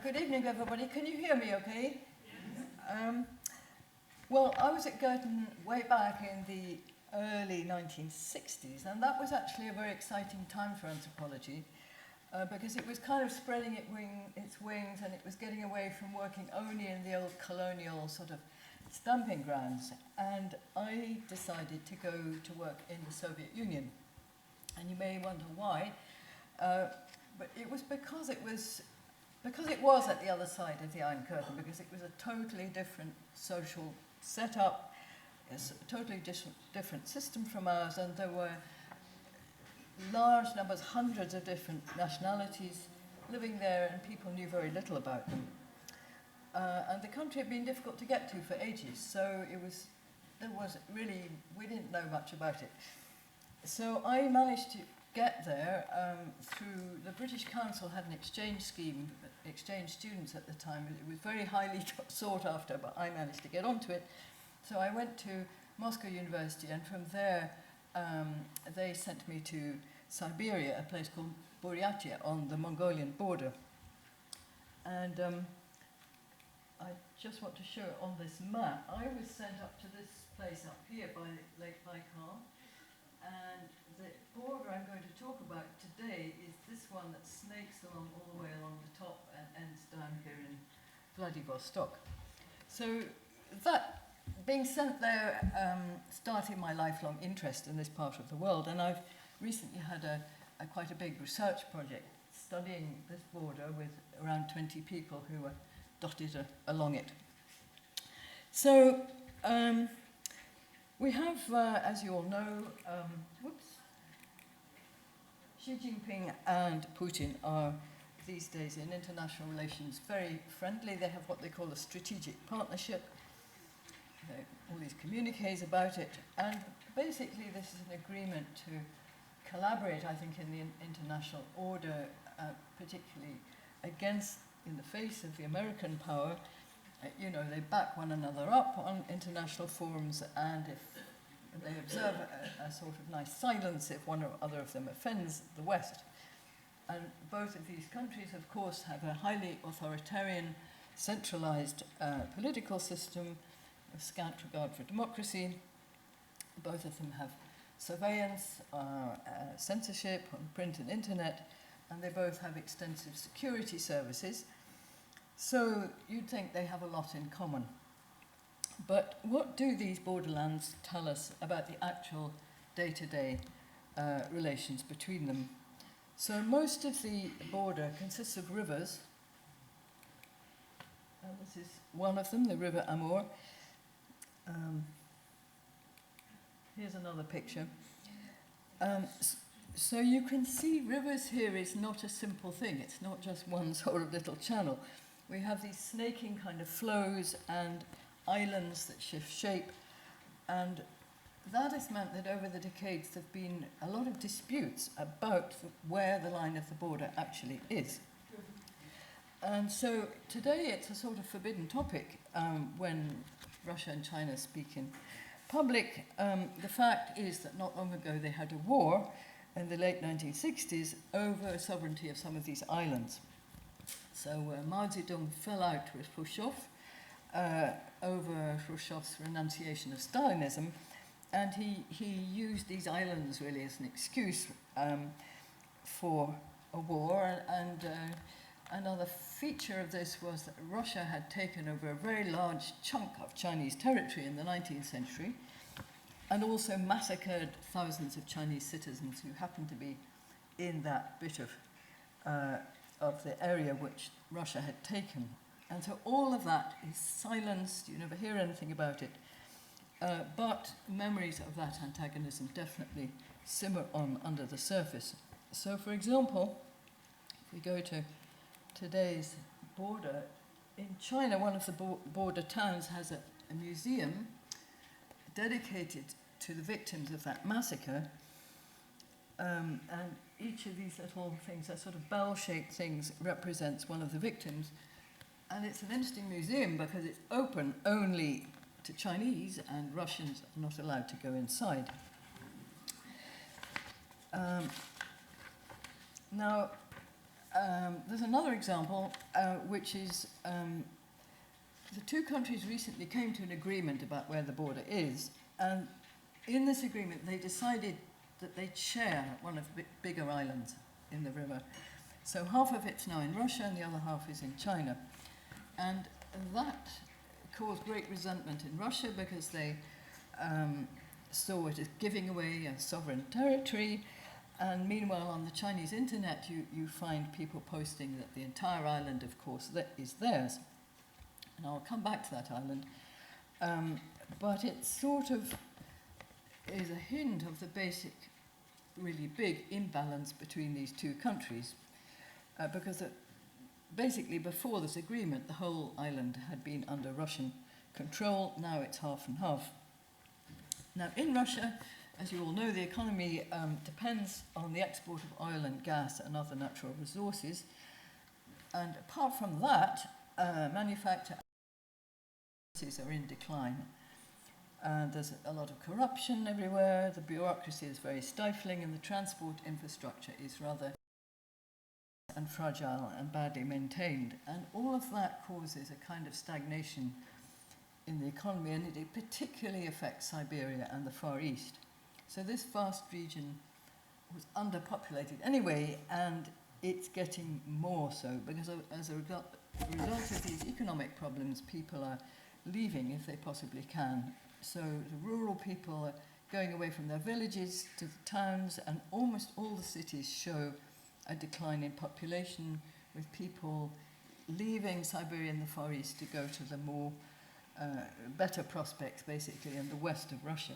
Good evening, everybody. Can you hear me okay? Yes. Well, I was at Girton way back in the early 1960s, and that was actually a very exciting time for anthropology because it was kind of spreading its wings, and it was getting away from working only in the old colonial sort of stamping grounds. And I decided to go to work in the Soviet Union. And you may wonder why, but it was because it was at the other side of the Iron Curtain, because it was a totally different social setup, a totally different system from ours, and there were large numbers, hundreds of different nationalities living there, and people knew very little about them. And the country had been difficult to get to for ages, so we didn't know much about it. So I managed to get there through the British Council had an exchange scheme, exchange students at the time. It was very highly sought after, but I managed to get onto it. So I went to Moscow University, and from there they sent me to Siberia, a place called Buryatia on the Mongolian border. And I just want to show on this map, I was sent up to this place up here by Lake Baikal. And the border I'm going to talk about today is this one that snakes along all the way along the top and ends down here in Vladivostok. So that, being sent there, started my lifelong interest in this part of the world. And I've recently had quite a big research project studying this border with around 20 people who were dotted along it. So, we have, as you all know, Xi Jinping and Putin are these days in international relations very friendly. They have what they call a strategic partnership. All these communiques about it. And basically this is an agreement to collaborate, I think, in the international order, particularly in the face of the American power. They back one another up on international forums, and if they observe a sort of nice silence if one or other of them offends the West. And both of these countries, of course, have a highly authoritarian, centralized political system of scant regard for democracy. Both of them have surveillance, censorship on print and internet, and they both have extensive security services. So you'd think they have a lot in common. But what do these borderlands tell us about the actual day-to-day relations between them? So most of the border consists of rivers. And this is one of them, the River Amur. Here's another picture. So you can see rivers here is not a simple thing. It's not just one sort of little channel. We have these snaking kind of flows and islands that shift shape, and that has meant that over the decades there have been a lot of disputes about where the line of the border actually is. And so today it's a sort of forbidden topic when Russia and China speak in public. The fact is that not long ago they had a war in the late 1960s over sovereignty of some of these islands. So Mao Zedong fell out with Khrushchev over Khrushchev's renunciation of Stalinism, and he used these islands really as an excuse for a war. And another feature of this was that Russia had taken over a very large chunk of Chinese territory in the 19th century, and also massacred thousands of Chinese citizens who happened to be in that bit of the area which Russia had taken. And so all of that is silenced. You never hear anything about it. But memories of that antagonism definitely simmer on under the surface. So, for example, if we go to today's border, in China, one of the border towns has a museum dedicated to the victims of that massacre. And each of these little things, are sort of bell-shaped things, represents one of the victims. And it's an interesting museum because it's open only to Chinese, and Russians are not allowed to go inside. Now, there's another example, which is the two countries recently came to an agreement about where the border is, and in this agreement they decided that they'd share one of the bigger islands in the river. So half of it's now in Russia and the other half is in China. And that caused great resentment in Russia because they saw it as giving away a sovereign territory. And meanwhile, on the Chinese internet, you find people posting that the entire island, of course, is theirs. And I'll come back to that island. But it sort of is a hint of the basic, really big imbalance between these two countries. Because basically, before this agreement, the whole island had been under Russian control. Now it's half and half. Now, in Russia, as you all know, the economy depends on the export of oil and gas and other natural resources. And apart from that, manufacturing are in decline. There's a lot of corruption everywhere, the bureaucracy is very stifling, and the transport infrastructure is rather and fragile and badly maintained. And all of that causes a kind of stagnation in the economy, and it particularly affects Siberia and the Far East. So this vast region was underpopulated anyway, and it's getting more so because as a result of these economic problems, people are leaving if they possibly can. So the rural people are going away from their villages to the towns, and almost all the cities show a decline in population, with people leaving Siberia and the Far East to go to the more better prospects, basically, in the west of Russia.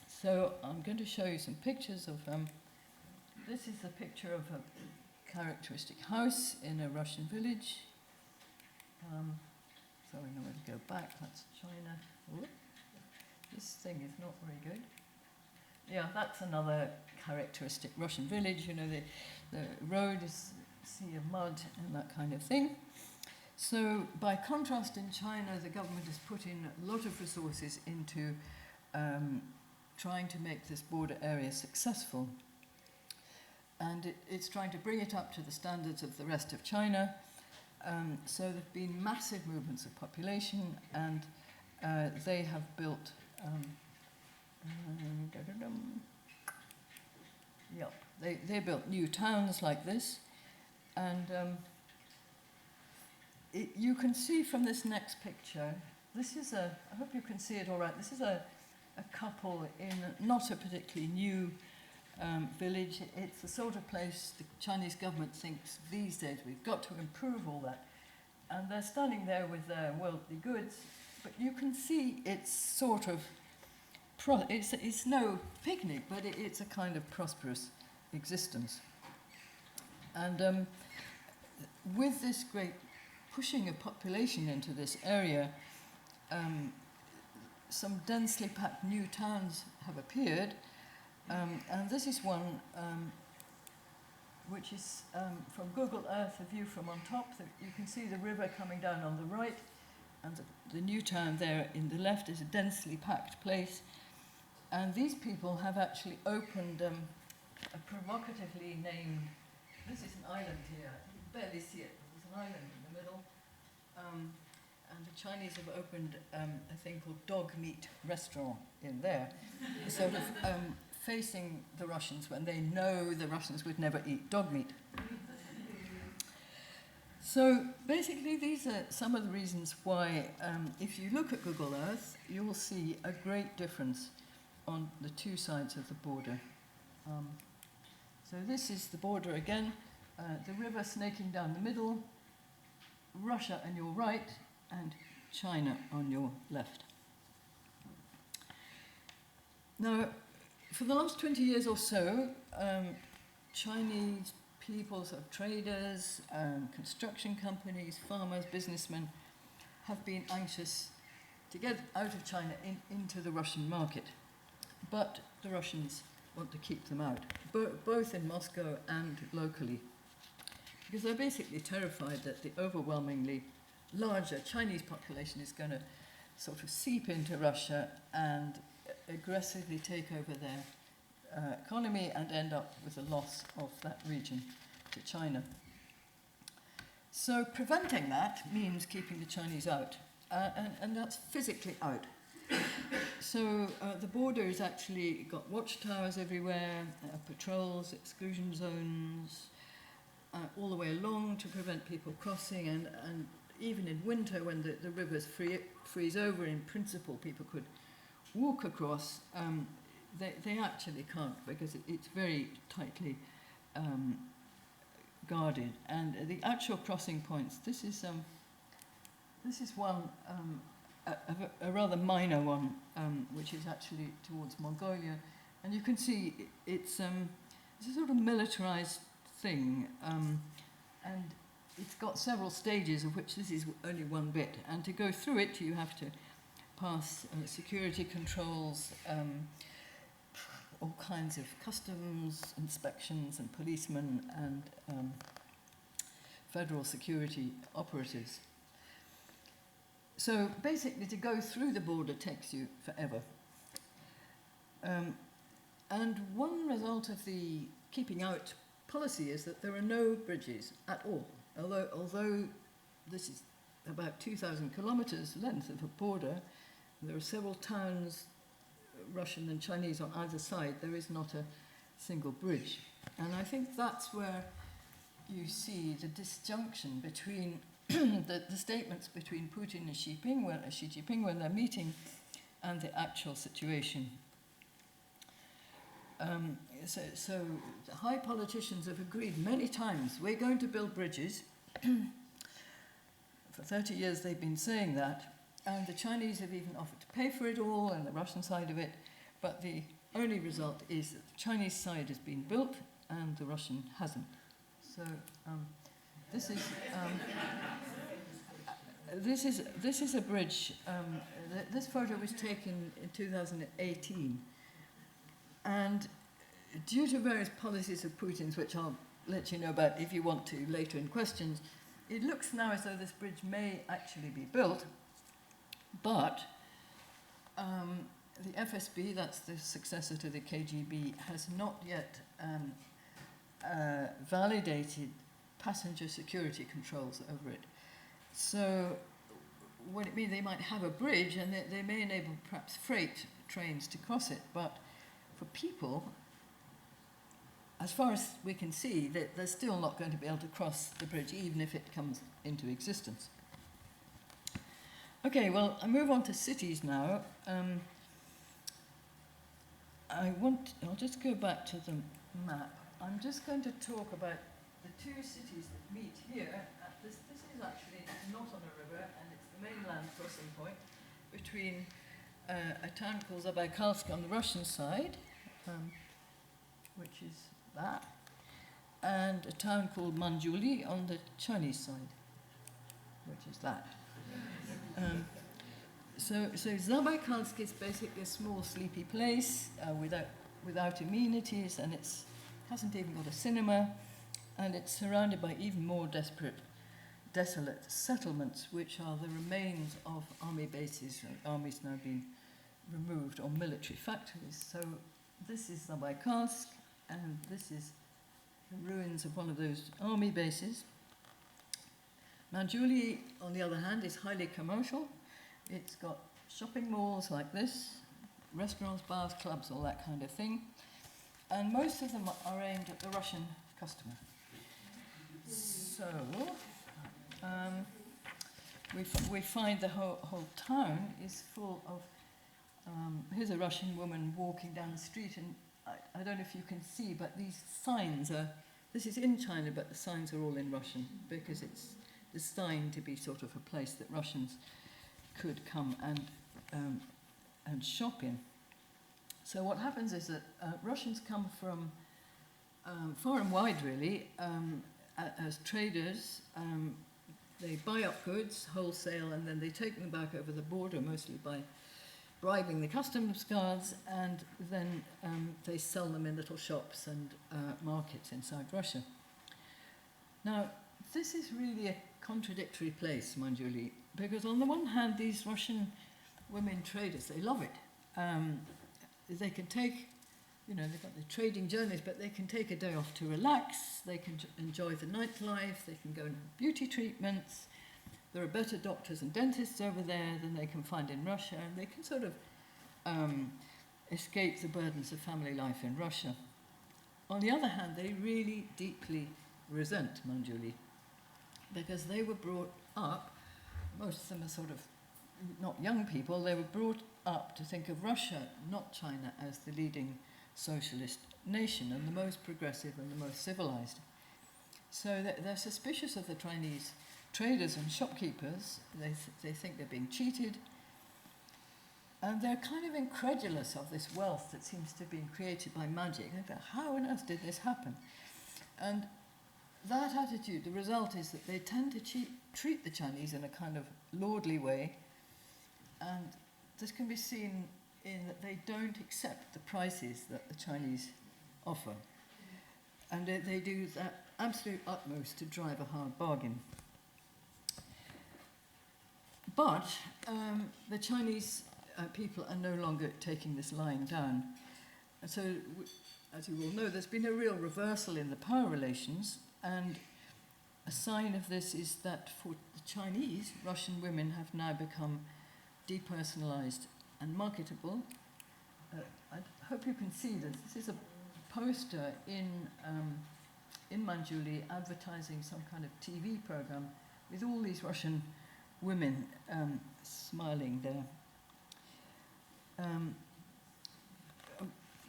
So I'm going to show you some pictures of, this is a picture of a characteristic house in a Russian village. So I know where to go back, that's China. Whoop. This thing is not very good. Yeah, that's another characteristic Russian village. You know, the road is a sea of mud and that kind of thing. So by contrast, in China, the government has put in a lot of resources into trying to make this border area successful. And it's trying to bring it up to the standards of the rest of China. So there have been massive movements of population, and they have built they built new towns like this, and you can see from this next picture, this is I hope you can see it all right, this is a couple in not a particularly new village. It's the sort of place the Chinese government thinks these days we've got to improve all that. And they're standing there with their worldly goods, but you can see it's sort of, it's no picnic, but it's a kind of prosperous existence. And with this great pushing of population into this area, some densely packed new towns have appeared. And this is one which is from Google Earth, a view from on top. You can see the river coming down on the right, and the new town there in the left is a densely packed place. And these people have actually opened a provocatively named, this is an island here, you can barely see it, but there's an island in the middle. And the Chinese have opened a thing called dog meat restaurant in there, sort of facing the Russians when they know the Russians would never eat dog meat. So basically these are some of the reasons why, if you look at Google Earth, you will see a great difference on the two sides of the border. So this is the border again, the river snaking down the middle, Russia on your right, and China on your left. Now, for the last 20 years or so, Chinese people, sort of traders, construction companies, farmers, businessmen, have been anxious to get out of China into the Russian market. But the Russians want to keep them out, both in Moscow and locally, because they're basically terrified that the overwhelmingly larger Chinese population is going to sort of seep into Russia and aggressively take over their economy and end up with a loss of that region to China. So preventing that means keeping the Chinese out, and that's physically out. So the border has actually got watchtowers everywhere, patrols, exclusion zones, all the way along to prevent people crossing, and even in winter when the rivers freeze over, in principle people could walk across. They actually can't, because it's very tightly guarded. And the actual crossing points, this is one, a rather minor one, which is actually towards Mongolia. And you can see it's a sort of militarized thing, and it's got several stages, of which this is only one bit. And to go through it, you have to pass security controls, all kinds of customs inspections and policemen and federal security operatives. So basically, to go through the border takes you forever. And one result of the keeping out policy is that there are no bridges at all. Although this is about 2,000 kilometers length of a border, there are several towns, Russian and Chinese on either side, there is not a single bridge. And I think that's where you see the disjunction between the statements between Putin and Xi Jinping when they're meeting, and the actual situation. So the high politicians have agreed many times, we're going to build bridges. For 30 years they've been saying that, and the Chinese have even offered to pay for it all, and the Russian side of it, but the only result is that the Chinese side has been built and the Russian hasn't. So this is a bridge. This photo was taken in 2018, and due to various policies of Putin's, which I'll let you know about if you want to later in questions, it looks now as though this bridge may actually be built, but the FSB, that's the successor to the KGB, has not yet validated passenger security controls over it. So what it means, they might have a bridge and they may enable perhaps freight trains to cross it, but for people, as far as we can see, that they're still not going to be able to cross the bridge, even if it comes into existence. Okay, well, I move on to cities now. I'll just go back to the map. I'm just going to talk about the two cities that meet here. This is actually not on a river, and it's the mainland crossing point between a town called Zabaikalsk on the Russian side, which is that, and a town called Manjuli on the Chinese side, which is that. So Zabaikalsk is basically a small, sleepy place without amenities, and it hasn't even got a cinema, and it's surrounded by even more desolate settlements, which are the remains of army bases. Armies now been removed, or military factories. So this is Zabaikalsk, and this is the ruins of one of those army bases. Manjuli, on the other hand, is highly commercial. It's got shopping malls like this, restaurants, bars, clubs, all that kind of thing. And most of them are aimed at the Russian customer. So we find the whole town is full of, here's a Russian woman walking down the street, and I don't know if you can see, but these signs are, this is in China, but the signs are all in Russian, because it's designed to be sort of a place that Russians could come and shop in. So what happens is that Russians come from far and wide, really, as traders. They buy up goods wholesale, and then they take them back over the border, mostly by bribing the customs guards, and then they sell them in little shops and markets inside Russia. Now, this is really a contradictory place, Manjuli, because on the one hand, these Russian women traders, they love it. They can take you know, they've got the trading journeys, but they can take a day off to relax, they can enjoy the nightlife, they can go and have beauty treatments. There are better doctors and dentists over there than they can find in Russia, and they can sort of escape the burdens of family life in Russia. On the other hand, they really deeply resent Mongolia because they were brought up, most of them are sort of not young people, they were brought up to think of Russia, not China, as the leading socialist nation and the most progressive and the most civilized. So they're suspicious of the Chinese traders and shopkeepers. They think they're being cheated. And they're kind of incredulous of this wealth that seems to be created by magic. They go, how on earth did this happen? And that attitude, the result is that they tend to treat the Chinese in a kind of lordly way. And this can be seen in that they don't accept the prices that the Chinese offer. And they do that absolute utmost to drive a hard bargain. But the Chinese people are no longer taking this lying down. And so, as you all know, there's been a real reversal in the power relations, and a sign of this is that for the Chinese, Russian women have now become depersonalized and marketable. I hope you can see this. This is a poster in Manjuli advertising some kind of TV program with all these Russian women smiling there.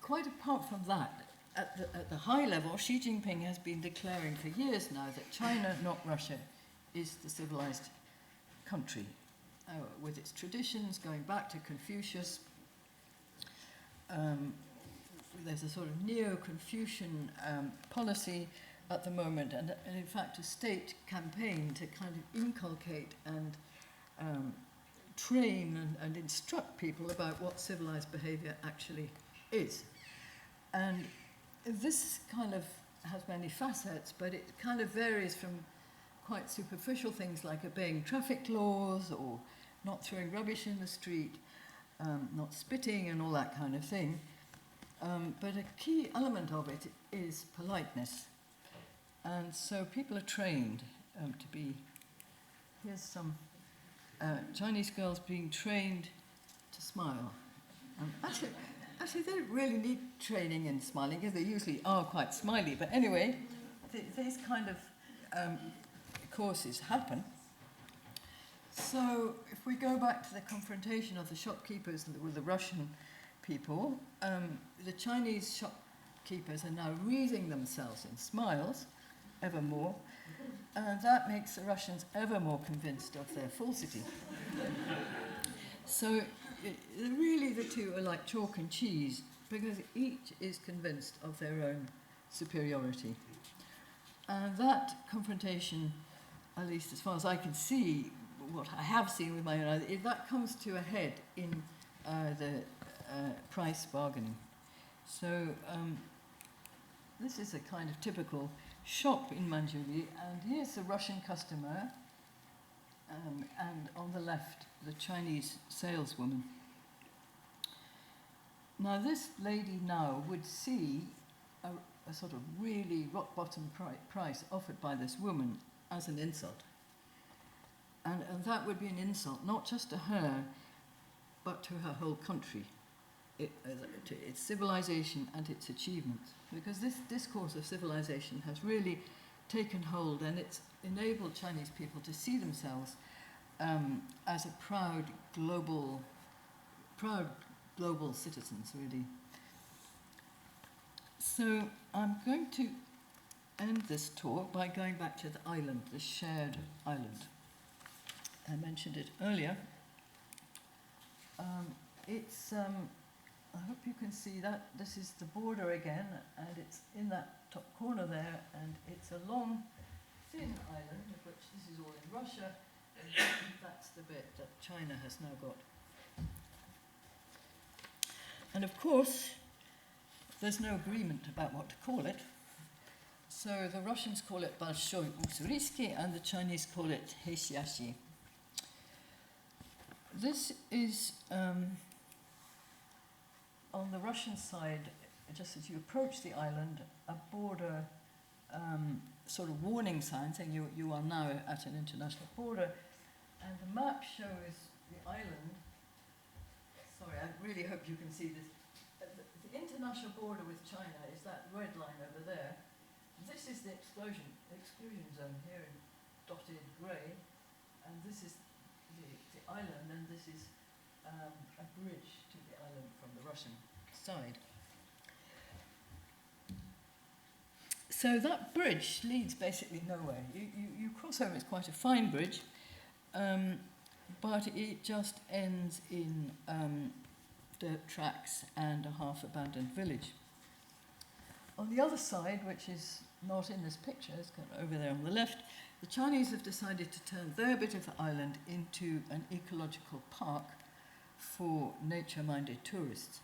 Quite apart from that, at the high level, Xi Jinping has been declaring for years now that China, not Russia, is the civilized country, with its traditions going back to Confucius. There's a sort of neo-Confucian policy at the moment, and in fact a state campaign to kind of inculcate and train and instruct people about what civilized behavior actually is. And this kind of has many facets, but it kind of varies from quite superficial things like obeying traffic laws or not throwing rubbish in the street, not spitting and all that kind of thing. But a key element of it is politeness. And so people are trained to be, here's some Chinese girls being trained to smile. Actually, they don't really need training in smiling, because they usually are quite smiley. But anyway, these kind of courses happen. So if we go back to the confrontation of the shopkeepers with the Russian people, the Chinese shopkeepers are now wreathing themselves in smiles ever more, and that makes the Russians ever more convinced of their falsity. So really the two are like chalk and cheese, because each is convinced of their own superiority. And that confrontation, at least as far as I can see, what I have seen with my own eyes, that comes to a head in the price bargaining. So this is a kind of typical shop in Manjuli, and here's the Russian customer, and on the left, the Chinese saleswoman. Now, this lady now would see a sort of really rock-bottom price offered by this woman as an insult. And that would be an insult, not just to her, but to her whole country, to its civilization and its achievements. Because this discourse of civilization has really taken hold, and it's enabled Chinese people to see themselves as a proud global citizens, really. So I'm going to end this talk by going back to the island, the shared island. I mentioned it earlier. I hope you can see that. This is the border again, and it's in that top corner there, and it's a long, thin island, of which this is all in Russia, and that's the bit that China has now got. And of course, there's no agreement about what to call it. So the Russians call it Bolshoi Ussuriski, and the Chinese call it Hexiaxi. This is, on the Russian side, just as you approach the island, a border sort of warning sign saying you are now at an international border. And the map shows the island. Sorry, I really hope you can see this. The international border with China is that red line over there. This is the exclusion zone here in dotted grey, and this is the island, and this is a bridge to the island from the Russian side. So that bridge leads basically nowhere. You cross over, it's quite a fine bridge, but it just ends in dirt tracks and a half-abandoned village. On the other side, which is not in this picture, it's kind of over there on the left, the Chinese have decided to turn their bit of the island into an ecological park for nature-minded tourists.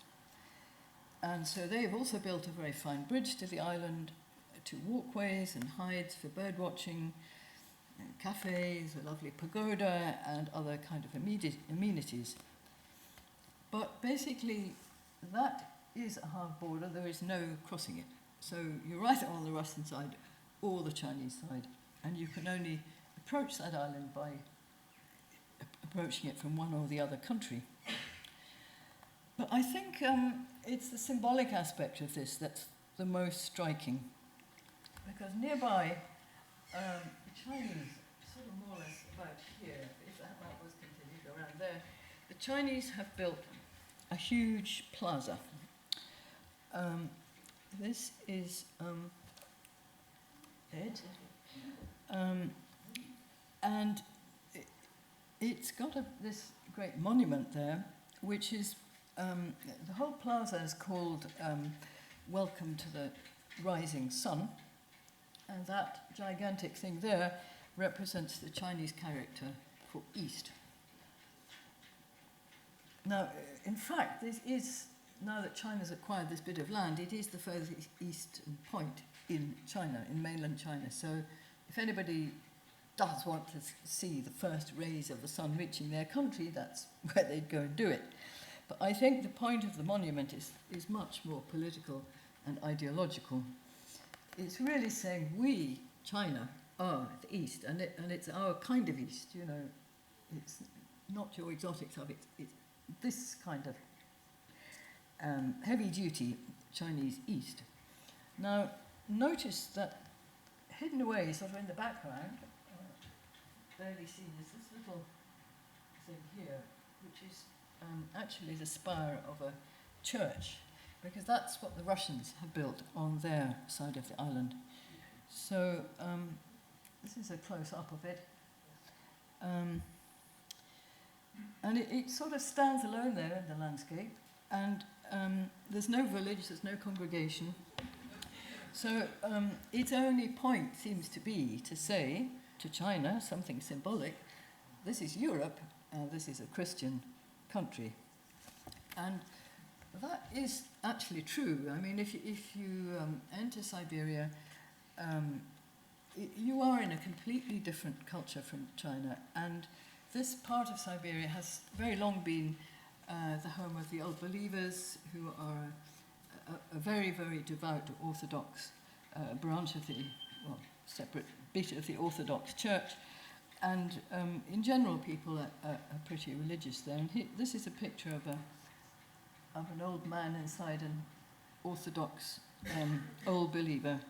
And so they've also built a very fine bridge to the island, to walkways and hides for bird watching, cafes, a lovely pagoda, and other kind of amenities. But basically, that is a hard border. There is no crossing it. So you're either on the Russian side or the Chinese side, and you can only approach that island by approaching it from one or the other country. But I think it's the symbolic aspect of this that's the most striking, because nearby, the Chinese, sort of more or less about here, if that map was continued around there, the Chinese have built a huge plaza. This is it. And it's got this great monument there, which is, the whole plaza is called Welcome to the Rising Sun. And that gigantic thing there represents the Chinese character for East. Now, in fact, this is, now that China's acquired this bit of land, it is the furthest eastern point in China, in mainland China. So if anybody does want to see the first rays of the sun reaching their country, that's where they'd go and do it. But I think the point of the monument is much more political and ideological. It's really saying we, China, are the East, and it's our kind of East, you know. It's not your exotic stuff, it's this kind of heavy-duty Chinese East. Now, notice that hidden away, sort of in the background, barely seen, is this little thing here, which is actually the spire of a church, because that's what the Russians have built on their side of the island. So this is a close-up of it. And it sort of stands alone there in the landscape, and there's no village, there's no congregation. So its only point seems to be to say to China something symbolic: this is Europe, this is a Christian country. And that is actually true. I mean, if you enter Siberia, you are in a completely different culture from China, and this part of Siberia has very long been the home of the Old Believers, who are a very, very devout Orthodox branch of the, well, separate bit of the Orthodox Church. And in general, people are pretty religious there. And this is a picture of an old man inside an Orthodox Old Believer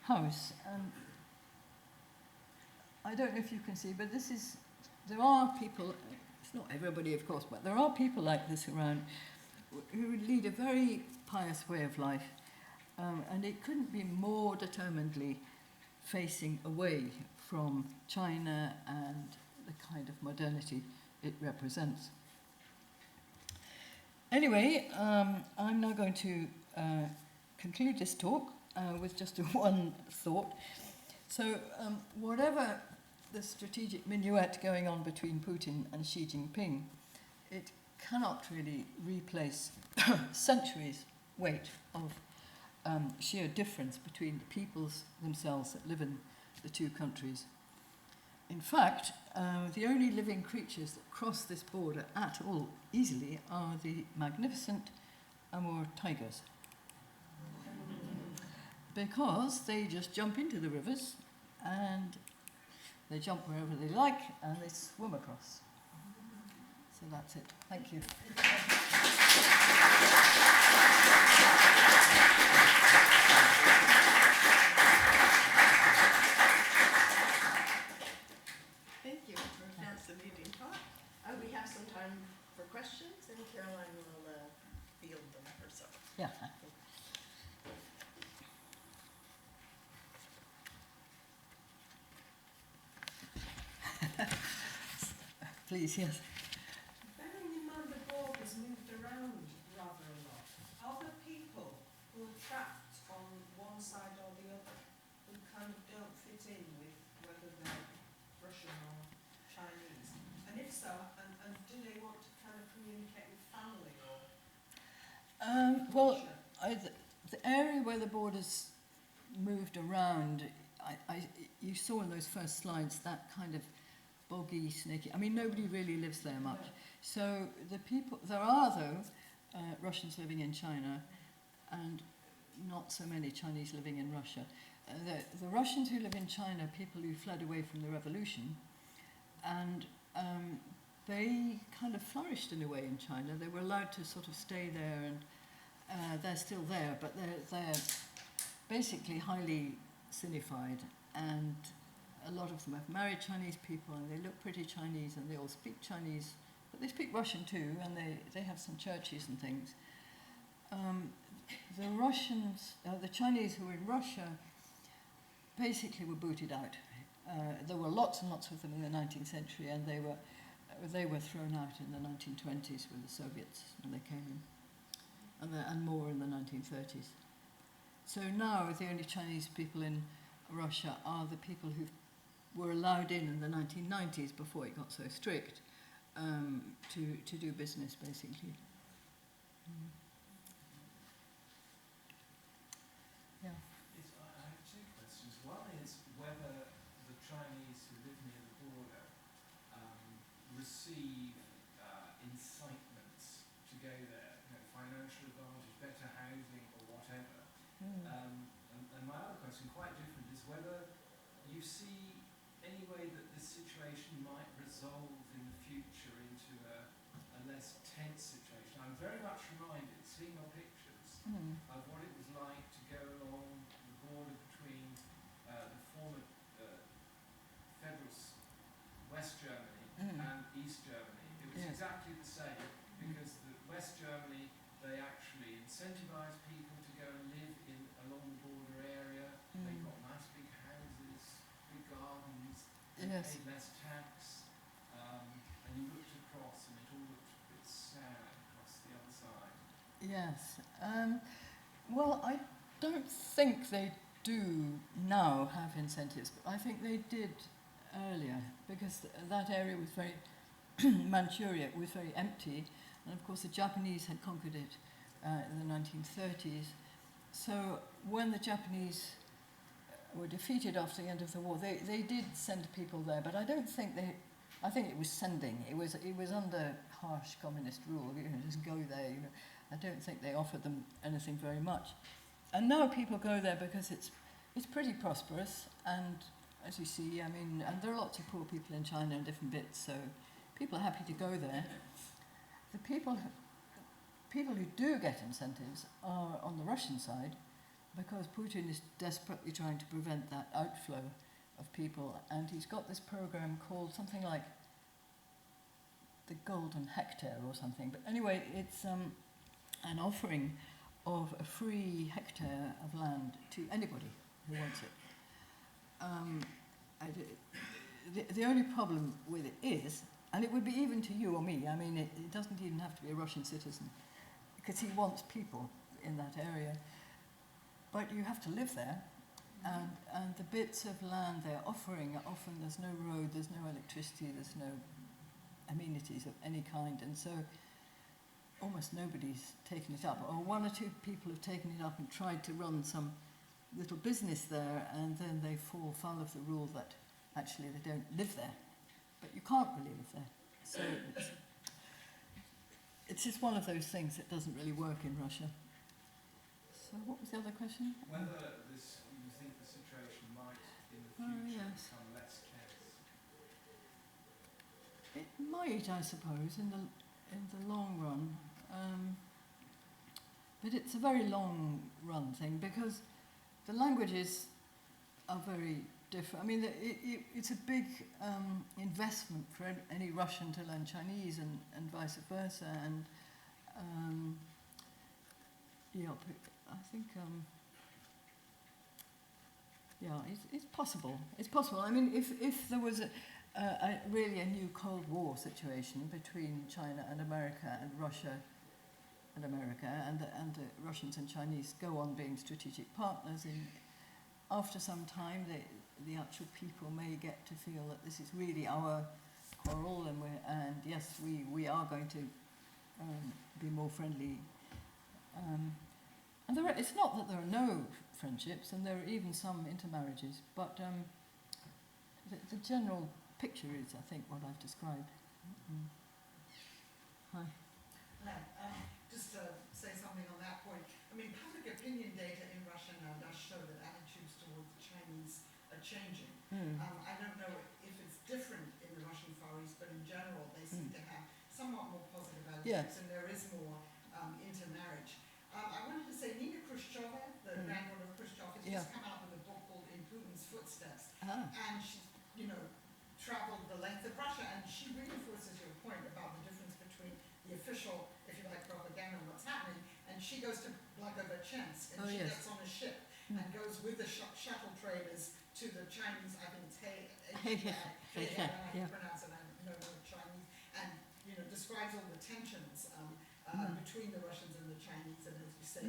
house. And I don't know if you can see, but there are people, it's not everybody, of course, but there are people like this around who lead a very pious way of life. And it couldn't be more determinedly facing away from China and the kind of modernity it represents. Anyway, I'm now going to conclude this talk with just one thought. So whatever the strategic minuet going on between Putin and Xi Jinping, it cannot really replace centuries' weight of sheer difference between the peoples themselves that live in the two countries. In fact, the only living creatures that cross this border at all easily are the magnificent Amur tigers. because they just jump into the rivers and they jump wherever they like and they swim across. So that's it. Thank you. Thank you for a fascinating talk. We have some time for questions, and Caroline will field them herself. Yeah. Please, yes. Bearing in mind the borders moved around rather a lot, are there people who are trapped on one side or the other, who kind of don't fit in with whether they're Russian or Chinese? And if so, and do they want to kind of communicate with family or Well, culture? the area where the borders moved around, you saw in those first slides that kind of boggy, snaky. I mean, nobody really lives there much. So there are though Russians living in China, and not so many Chinese living in Russia. The Russians who live in China are people who fled away from the revolution, and they kind of flourished in a way in China. They were allowed to sort of stay there, and they're still there, but they're basically highly Sinified, and a lot of them have married Chinese people, and they look pretty Chinese, and they all speak Chinese, but they speak Russian too, and they have some churches and things. The Russians, the Chinese who were in Russia, basically were booted out. There were lots and lots of them in the 19th century, and they were thrown out in the 1920s with the Soviets when they came in, and more in the 1930s. So now the only Chinese people in Russia are the people who were allowed in the 1990s before it got so strict to do business, basically. Yeah. I have two questions. One is whether the Chinese who live near the border receive incitements to go there, financial advantage, better housing, or whatever. And my other question, quite different, is whether you see any way that this situation might resolve in the future into a less tense situation. I'm very much reminded, seeing your pictures, of what it was like to go along the border between the former federal West Germany and East Germany. It was exactly the same, because the West Germany, they actually incentivised people to go and live along the border area. They got nice big houses, big gardens, they paid less tax, and you looked across and it all looked a bit sad across the other side. Yes. Well, I don't think they do now have incentives, but I think they did earlier, because that area was very, Manchuria was very empty, and of course the Japanese had conquered it in the 1930s. So when the Japanese were defeated after the end of the war, they did send people there, but I don't think I think it was sending. It was under harsh communist rule. Just go there. I don't think they offered them anything very much. And now people go there because it's pretty prosperous, and as you see, I mean, and there are lots of poor people in China in different bits, so people are happy to go there. The people who do get incentives are on the Russian side, because Putin is desperately trying to prevent that outflow of people, and he's got this program called something like the Golden Hectare or something. But anyway, it's an offering of a free hectare of land to anybody who wants it. The only problem with it is, and it would be even to you or me, I mean, it doesn't even have to be a Russian citizen, because he wants people in that area. But you have to live there, and the bits of land they're offering, often there's no road, there's no electricity, there's no amenities of any kind, and so almost nobody's taken it up. Or one or two people have taken it up and tried to run some little business there, and then they fall foul of the rule that actually they don't live there. But you can't really live there. So it's just one of those things that doesn't really work in Russia. So what was the other question? Whether this, you think the situation might in the Oh, future yes. become less tense. It might, I suppose, in the long run. But it's a very long run thing because the languages are very different. I mean, it's a big investment for any Russian to learn Chinese and vice versa. And yeah, I think yeah, it's possible. It's possible. I mean, if there was really a new Cold War situation between China and America and Russia and America, and the Russians and Chinese go on being strategic partners, after some time the actual people may get to feel that this is really our quarrel, and yes, we are going to be more friendly. And it's not that there are no friendships, and there are even some intermarriages, but the general picture is, I think, what I've described. Hi. No, just to say something on that point. I mean, public opinion data in Russia now does show that attitudes towards the Chinese are changing. I don't know if it's different in the Russian Far East, but in general they seem to have somewhat more positive attitudes, and there is more intermarriage. I wanted to say Nina Khrushcheva, the granddaughter of Khrushchev, has just come out with a book called In Putin's Footsteps, and she's, traveled the length of Russia, and she reinforces your point about the difference between the official, if you like, propaganda and what's happening, and she goes to Blagovichensk, and she gets on a ship and goes with the shuttle traders to the Chinese, I think it's I don't know how to pronounce it, I know no Chinese, and describes all the tensions between the Russians and the Chinese, and as you say,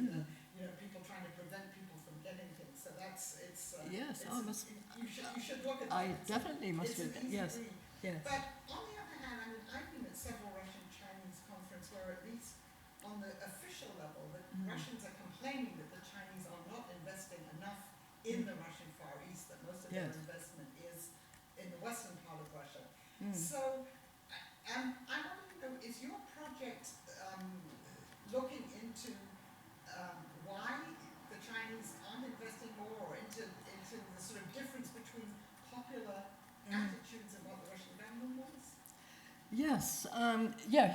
people trying to prevent people from getting things. So you should look at that. I definitely must read that. Yes. Yes. But on the other hand, I mean, I've been at several Russian-Chinese conferences where at least on the official level, the Russians are complaining that the Chinese are not investing enough in the Russian Far East, that most of their investment is in the western part of Russia. So I want to know, is your project looking into why the Chinese aren't investing more, or into the sort of difference between popular attitudes and what the Russian government wants? Yes,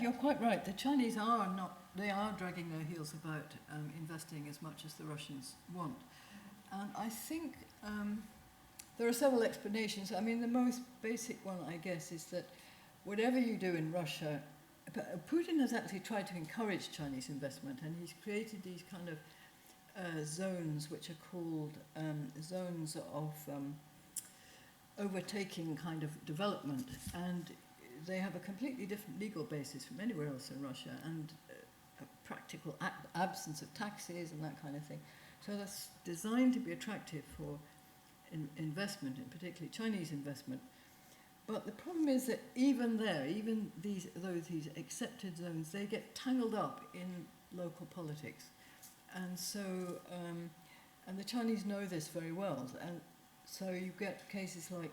you're quite right. The Chinese they are dragging their heels about investing as much as the Russians want. And I think there are several explanations. I mean, the most basic one, I guess, is that whatever you do in Russia, Putin has actually tried to encourage Chinese investment, and he's created these kind of zones which are called zones of overtaking kind of development, and they have a completely different legal basis from anywhere else in Russia, and a practical absence of taxes and that kind of thing. So that's designed to be attractive for investment, and particularly Chinese investment. But the problem is that even these accepted zones, they get tangled up in local politics. And so, and the Chinese know this very well. And so you get cases like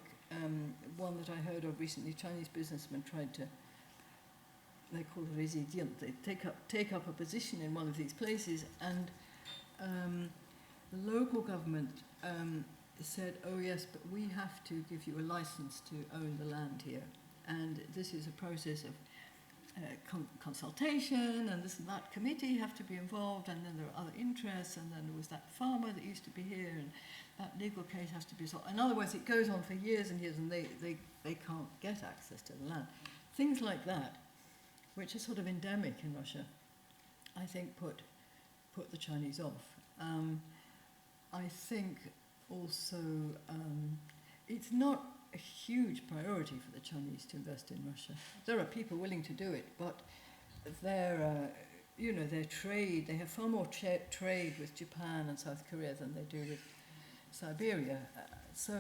one that I heard of recently. Chinese businessmen tried to, they call it résident, they take up a position in one of these places, and the local government said, oh yes, but we have to give you a license to own the land here. And this is a process of consultation, and this and that committee have to be involved, and then there are other interests, and then there was that farmer that used to be here, and that legal case has to be solved. In other words, it goes on for years and years, and they can't get access to the land. Things like that, which are sort of endemic in Russia, I think put the Chinese off. I think also it's not a huge priority for the Chinese to invest in Russia. There are people willing to do it, but their trade, they have far more trade with Japan and South Korea than they do with Siberia. So,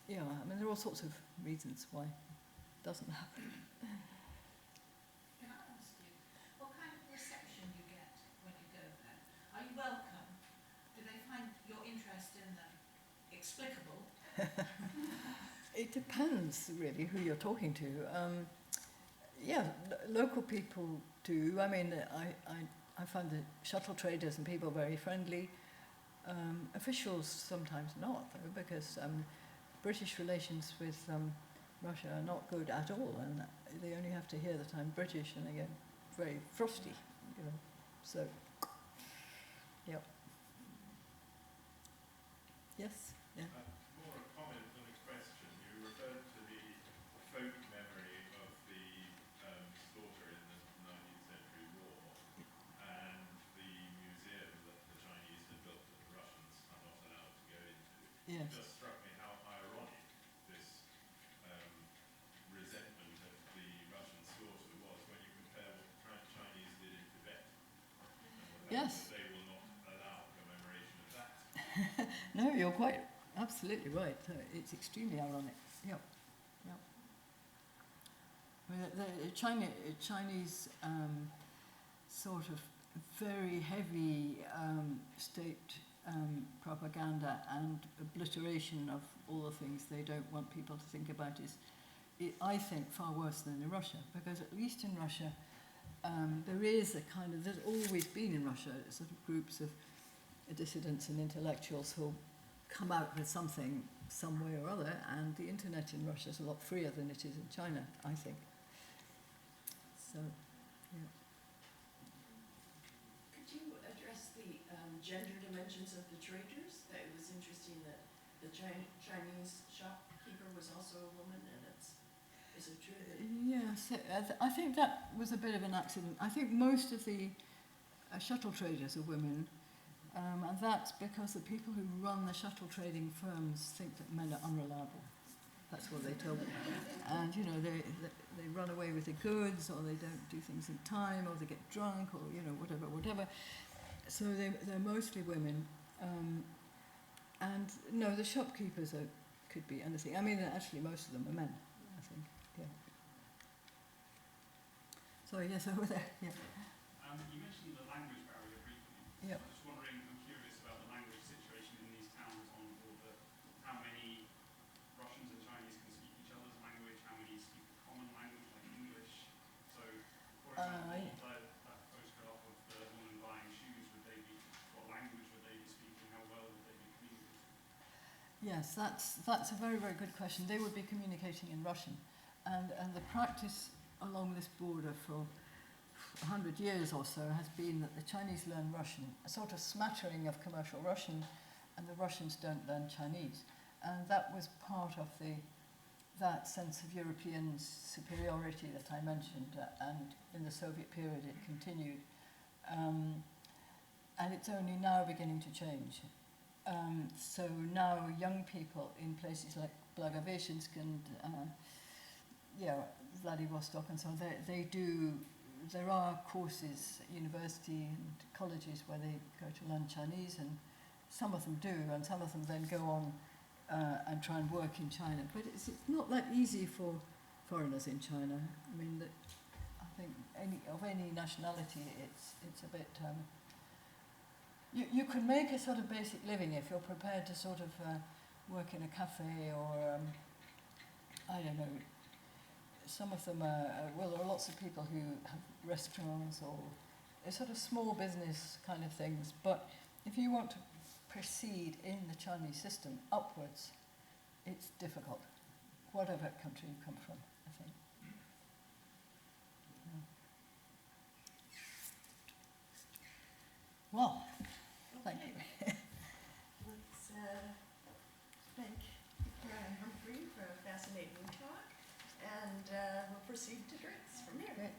yeah, I mean, there are all sorts of reasons why it doesn't happen. Can I ask you, what kind of reception you get when you go there? Are you welcome? Do they find your interest in them explicable? It depends, really, who you're talking to. Local people do. I mean, I find the shuttle traders and people very friendly. Officials sometimes not, though, because British relations with Russia are not good at all, and they only have to hear that I'm British and they get very frosty, you know. So, yeah. Yes? Yeah. More a comment than a question. You referred to the folk memory of the slaughter in the 19th century war and the museum that the Chinese had built that the Russians are not allowed to go into. Yes. It just struck me how ironic this resentment of the Russian slaughter was when you compare what the Chinese did in Tibet and the fact Yes. that they will not allow commemoration of that. No, you're quite absolutely right. It's extremely ironic. Yep. Yep. I mean, the Chinese sort of very heavy state propaganda and obliteration of all the things they don't want people to think about is, I think, far worse than in Russia, because at least in Russia there is a kind of, there's always been in Russia sort of groups of dissidents and intellectuals who come out with something some way or other, and the internet in Russia is a lot freer than it is in China, I think. So, yeah. Could you address the gender dimensions of the traders? That it was interesting that the Chinese shopkeeper was also a woman, and is it true that? Yes, I think that was a bit of an accident. I think most of the shuttle traders are women, and that's because the people who run the shuttle trading firms think that men are unreliable. That's what they tell me. And, you know, they run away with the goods, or they don't do things in time, or they get drunk, or, you know, whatever. So they're mostly women. And, no, the shopkeepers could be anything. I mean, actually, most of them are men, I think, yeah. Sorry, yes, over there, yeah. You mentioned the language barrier briefly. Yeah. I'm just wondering, I'm curious about the language situation in these towns on the border. How many Russians and Chinese can speak each other's language? How many speak a common language like English? So, for example, that photograph of the woman buying shoes, what language would they be speaking? How well would they be communicating? Yes, that's a very, very good question. They would be communicating in Russian, and the practice along this border for 100 years or so has been that the Chinese learn Russian, a sort of smattering of commercial Russian, and the Russians don't learn Chinese. And that was part of that sense of European superiority that I mentioned, and in the Soviet period it continued. And it's only now beginning to change. So now young people in places like Blagoveshchensk and Vladivostok and so on, there are courses at university and colleges where they go to learn Chinese, and some of them do, and some of them then go on and try and work in China. But it's not that easy for foreigners in China. I mean, I think any nationality, it's a bit... You can make a sort of basic living if you're prepared to sort of work in a cafe or, I don't know, some of them there are lots of people who have restaurants or sort of small business kind of things. But if you want to proceed in the Chinese system upwards, it's difficult, whatever country you come from, I think. Yeah. Well, thank you. Let's thank Humphrey for a fascinating talk, and we'll proceed to drinks from here. Great.